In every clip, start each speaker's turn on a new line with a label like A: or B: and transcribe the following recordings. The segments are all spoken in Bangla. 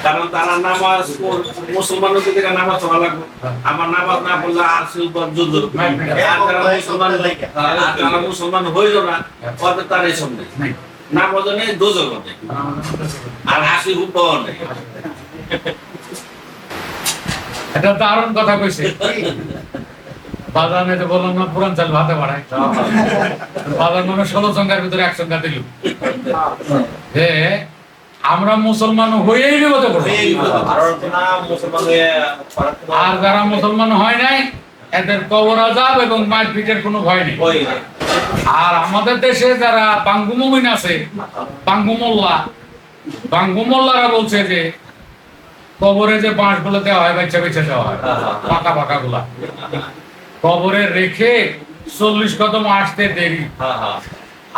A: কারণ তারা নামাজ মুসলমানের দিকে নামাজ পড়া লাগবে, আমার নামাজ না পড়লে আর যুদ্ধ, তারা মুসলমান হইল না, ওদের তার এইসব নেই, নামাজ নেই, দোজক নেই, আর হাসি হুপাও নেই।
B: এটা দারুণ কথা কইছে। বাজারে তো বললাম না পুরান চাল ভাতে বাড়ায়, বাজার মানে 16 সংখ্যার ভিতরে 1 সংখ্যা দিল যে আমরা মুসলমান হয়েই বিপদে পড়ব, আর যারা মুসলমান হয় নাই এদের কবর আযাব এবং মারপিটের কোনো ভয় নেই। আর আমাদের দেশে যারা বাঙ্গু মুমিন আছে, বাঙ্গু মোল্লারা বলছে যে কবরে যে বাঁশ গুলো দেওয়া হয়, বেছে বেছে দেওয়া হয়, পাকা পাকা গুলা কবরে রেখে 40 কদম আসতে দেরি,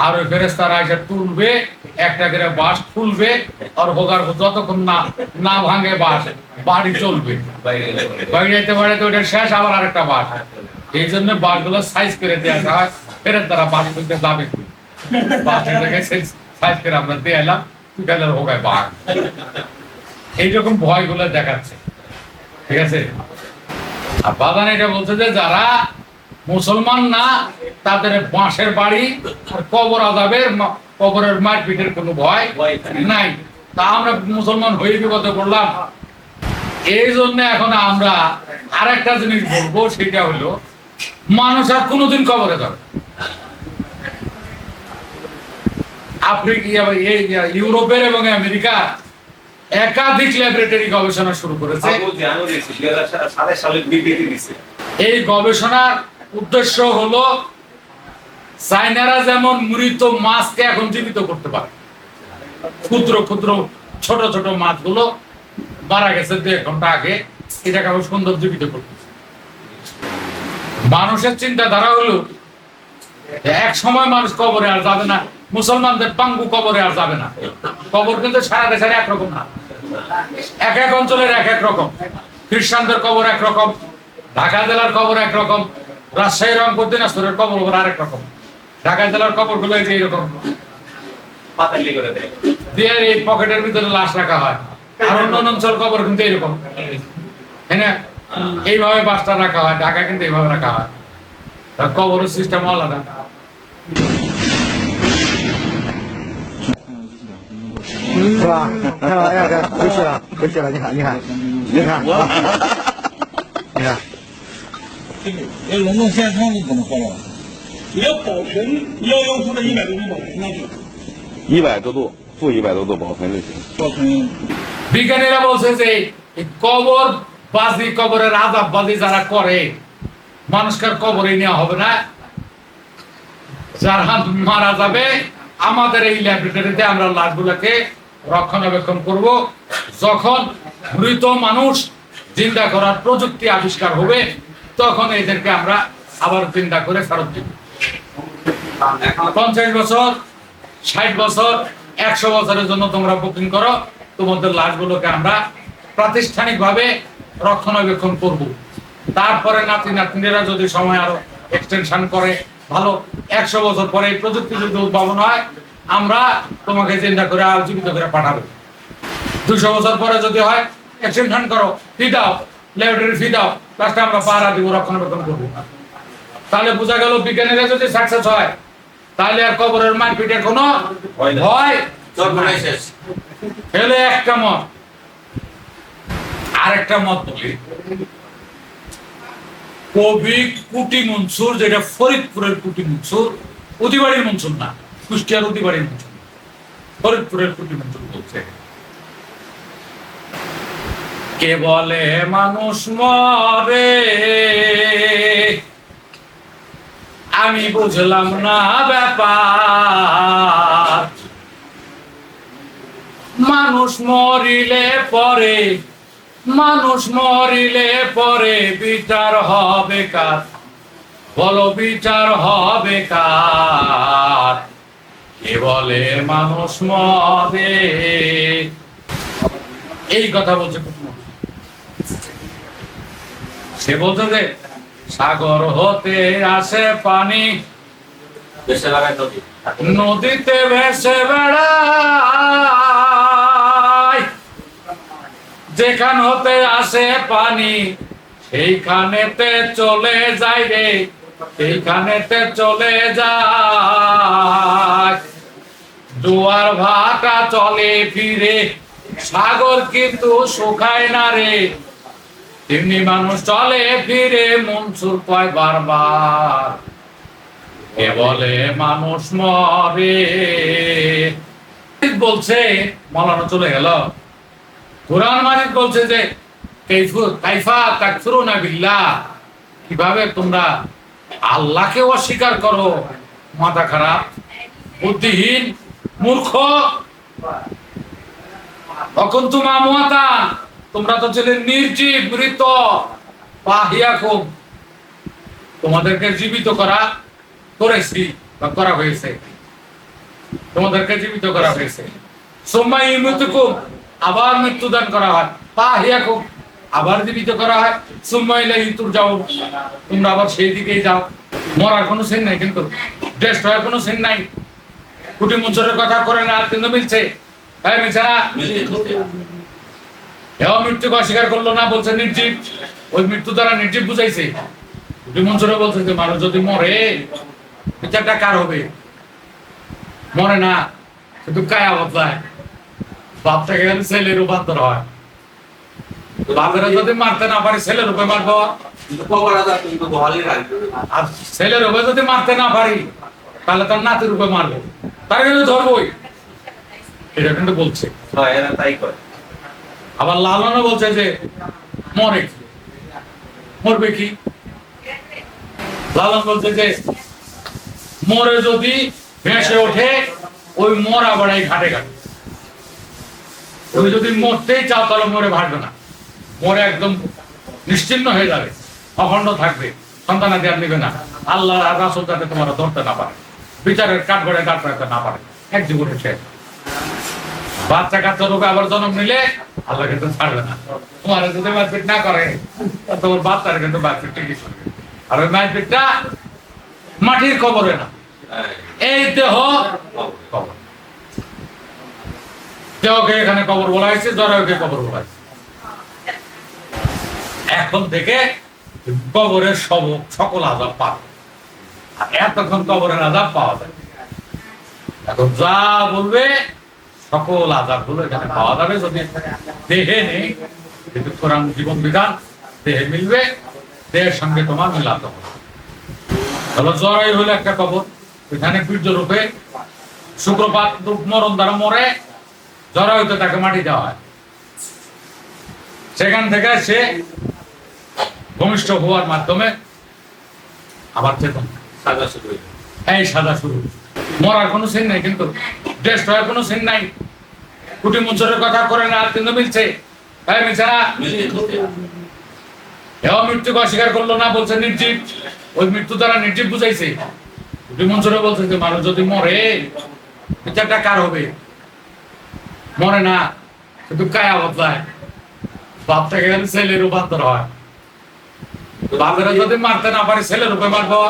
B: আর ওই ফেরেশতারা এসে তুলবে, একটা করে বাঁশ তুলবে, আর হোগার যতক্ষণ না ভাঙে বাঁশ বাড়ি চলবে, বাইরেতে বাড়িতে ওইটা শেষ, আবার আরেকটা বাঁশ। এই জন্য বাঁশগুলো সাইজ করে দেওয়া হয়, ফেরেশতারা বাঁশ তুলতে যাবে, বাঁশের জায়গায় সাইজ করে আমরা দিয়ে এলাম, তুই হোগায় বাঘ। এইরকম ভয় গুলো দেখাচ্ছে, ঠিক আছে। আর বাদান এটা বলছে যে যারা মুসলমান না তাদের বাঁশের বাড়ি আর কবর আযাবের, কবরের মারপিটের কোনো ভয় নাই। তা আমরা মুসলমান হয়ে বিপদে পড়লাম। এই জন্য এখন আমরা আরেকটা জিনিস বলবো, সেটা হলো মানুষ আর কোনোদিন কবরে যাবে। আফ্রিকা, ইউরোপের এবং আমেরিকা একাধিক ল্যাবরেটরি গবেষণা শুরু করেছে। এই গবেষণার উদ্দেশ্য হলো চাইনারা যেমন মৃত মাছকে এখন জীবিত করতে পারে, ক্ষুদ্র ক্ষুদ্র ছোট ছোট মাছগুলো মারা গেছে 2 ঘন্টা আগে, এটাকে আবার সুন্দর জীবিত করতে। মানুষের চিন্তাধারা হলো এক সময় মানুষ কবরে আর যাবে না, মুসলমানদের পাঙ্গু কবরে আর যাবে না। কবর কিন্তু সারা দেশের একরকম না, এক এক অঞ্চলের এক এক রকম। খ্রিস্টানদের কবর একরকম, ঢাকা জেলার কবর একরকম, রাজশাহী, রংপুর, দিনাজপুরের কবর আরেক রকম। ঢাকা জেলার কবর গুলো এইরকম দিয়ে এই পকেটের ভিতরে লাশ রাখা হয়, আর অন্য অঞ্চল কবর কিন্তু এইরকম, হ্যাঁ, এইভাবে বাসটা রাখা হয়। ঢাকা কিন্তু এইভাবে রাখা হয়, কবরের সিস্টেম আলাদা।
C: 是吧？看吧，哎，回去了，回去了。你看，你看，你看，你看，
D: 那冷冻现场是怎么喝的？
E: 你要保存，你要用出这100多度保存上去。
F: 100多度，负100多度保存就行。
D: 保存。
B: বিজ্ঞানীরা বলছে যে কবর বাজি, কবরের আযাব বাজি যারা করে, মানুষকে কবরে নেওয়া হবে না। যারা মারা যাবে আমাদের এই ল্যাবরেটরিতে আমরা লাশগুলোকে রক্ষণাবেক্ষণ করব। যখন মৃত মানুষ জিন্দা করার প্রযুক্তি আবিষ্কার হবে, তখন এদেরকে আমরা আবার জিন্দা করে ফেরত দিব। 50 বছর, 60 বছর, 100 বছরের জন্য তোমরা বুকিং করো, তোমাদের লাশগুলোকে আমরা প্রাতিষ্ঠানিকভাবে রক্ষণাবেক্ষণ করব। তারপরে নাতি নাতনিরা যদি সময় আরো এক্সটেনশন করে, ভালো, 100 বছর পরে এই প্রযুক্তি যদি উদ্ভাবন হয়, আমরা তোমাকে চিন্তা করে আর জীবিত করে পাঠাবো। 200 বছর পরে যদি হয়, এক্সটেনশন করো, ফি দাও, ল্যাবরেটরি ফি দাও, লাস্টে আমরা পাহারা দিব, রক্ষণাবেক্ষণ করবো। তাহলে বোঝা গেল বিজ্ঞানীরা যদি সাকসেস হয়, তাহলে আর কবরের মারপিটের কোনো ভয় হলে একটা মত। আরেকটা মত বলি, কবি কুটি মনসুর, যেটা ফরিদপুরের কুটি মনসুর, উদিবাড়ির মনসুর না, কুষ্টিয়ার উদিবাড়ির মনসুর, ফরিদপুরের কুটি মনসুর বলছে, কে বলে মানুষ মরে আমি বুঝলাম না ব্যাপার, মানুষ মরিলে পরে, মানুষ মরিলে পরে বিচার হবে কার, বলো বিচার হবে কার, কে বলে মানুষ মরে। এই কথা বলছে, সে বলছে যে সাগর হতে আসে পানি, নদীতে ভেসে বেড়ায়, যেখান হতে আসে পানি সেইখানেতে চলে যায় রে, সেইখানেতে চলে যায়। জোয়ার ভাটা চলে ফিরে, সাগর কিন্তু শুকায় না রে, তেমনি মানুষ চলে ফিরে মনসুর কয় বারবার, কে বলে মানুষ মরে। বলছে মৌলানা চলে গেল, কোরআন মাজিদ বলছে যে কাইফা তাকফুরুনা বিল্লাহ, কিভাবে তোমরা আল্লাহকে অস্বীকার করো, মাথা খারাপ, বুদ্ধিহীন, মূর্খ। তখন তোমা মুয়াতা, তোমরা তো ছিলে নির্জীব, মৃত। পাহিয়াকুম, তোমাদেরকে জীবিত করেছি বা করা হয়েছে, তোমাদেরকে জীবিত করা হয়েছে। সুম্মা ইউমীতুকুম, আবার মৃত্যুদান করা হয়। পাহিয়াকুম, আবার জীবিত করা হয়। সুম্মা ইলাইহি তুরজাউন, তোমরা আবার সেই দিকেই যাও। মরার কোনো সিন নাই, কিন্তু ডেস্ট হওয়ার কোনো সিন নাই। কুটি মুঞ্চরের কথা করে না, কিন্তু মিলছে। হ্যাঁ মিলছে না? এও মৃত্যুকে অস্বীকার করলো না, বলছে নির্জীব। ওই মৃত্যু দ্বারা নির্জীব বুঝাইছে। কুটি মুঞ্চরে বলছে যে মানুষ যদি মরে, বিচারটা কার হবে? মরে না, শুধু কায়া বদলায়। বাপটাকে গেলে ছেলের রূপান্তর হয়। বাপেরা যদি মারতে না পারে, ছেলের রূপে মারবো। আর ছেলের রূপে যদি মারতে না পারি, তাহলে তার নাতির রূপে মারবো, তার কিন্তু ধরবোই। এটা কিন্তু বলছে।
A: তাই করে।
B: আবার লালনও বলছে যে মরবে কি? লালন বলছে যে মরে যদি ভেসে ওঠে, ওই মরা বাড়াই ঘাটে ঘাটে। তুমি যদি মরতেই চাও, তাহলে মরে ভাসবে না, মরে একদম নিশ্চিন্ন হয়ে যাবে, অখণ্ড থাকবে, সন্তানাদি আর নিবে না। আল্লাহ আর রাসূল যাতে তোমরা ধরতে না পারে, বিচারের কাঠগড়ে কাঠ রাখতে না পারে, এক জীবনে শেষ। বাচ্চা কাচ্চা রোগে আবার জন্ম নিলে আল্লাহ কিন্তু ছাড়বে না। তোমার যদি মারপিট না করে, তোমার বাচ্চারা কিন্তু মারপিট ঠিকই করবে। আর ওই মারপিটটা মাটির কবরে না, এই দেহ কবর। দেহকে এখানে কবর বলা হয়েছে, জরায়ুকে কবর বলা হয়েছে। এখন থেকে কবরের সকল আযাব পাবে, আর এতক্ষণ কবরের আযাব পাওয়া যায়। এখন যা বলবে সকল আযাব গুলো এখানে পাওয়া যাবে, যদি দেহে নেই। কিন্তু কোরআন জীবন বিধান দেহে মিলবে, দেহের সঙ্গে তোমার মিলাতে হবে। তাহলে জরায়ু হলো একটা কবর, এখানে বীর্য রূপে শুক্রপাত মরণ দ্বারা মরে, জরায়ুতে তাকে মাটি দেওয়া হয়। সেখান থেকে সে ভূমিষ্ঠ হওয়ার মাধ্যমে আবার চেতন,
A: সাজা শুরু হইল।
B: এই সাজা শুরু। মরার কোনো সিন নাই, কিন্তু ডেস্ট হওয়ার কোনো সিন নাই। কুটি মুঞ্চরের কথা করে না, কিন্তু মিলছে। হ্যাঁ মিলছে না? এও মৃত্যুকে অস্বীকার করলো না, বলছে নির্জীব। ওই মৃত্যু দ্বারা নির্জীব বুঝাইছে। কুটি মুঞ্চরে বলছে যে মানুষ যদি মরে, বিচারটা কার হবে? মরে না, শুধু কায়া বদলায়। বাপটাকে গেলে ছেলের রূপান্তর হয়। বাপেরা যদি মারতে না পারে, ছেলের রূপে মারবো।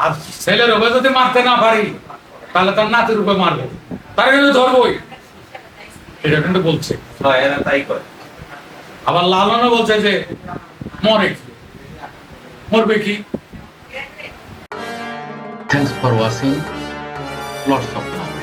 B: আর ছেলের রূপে যদি মারতে না পারি, তাহলে তার নাতির রূপে মারবো, তার কিন্তু ধরবোই। এটা কিন্তু বলছে।
A: তাই করে।
B: আবার লালনও বলছে যে মরবে কি?
G: Thanks for watching. Lots of love.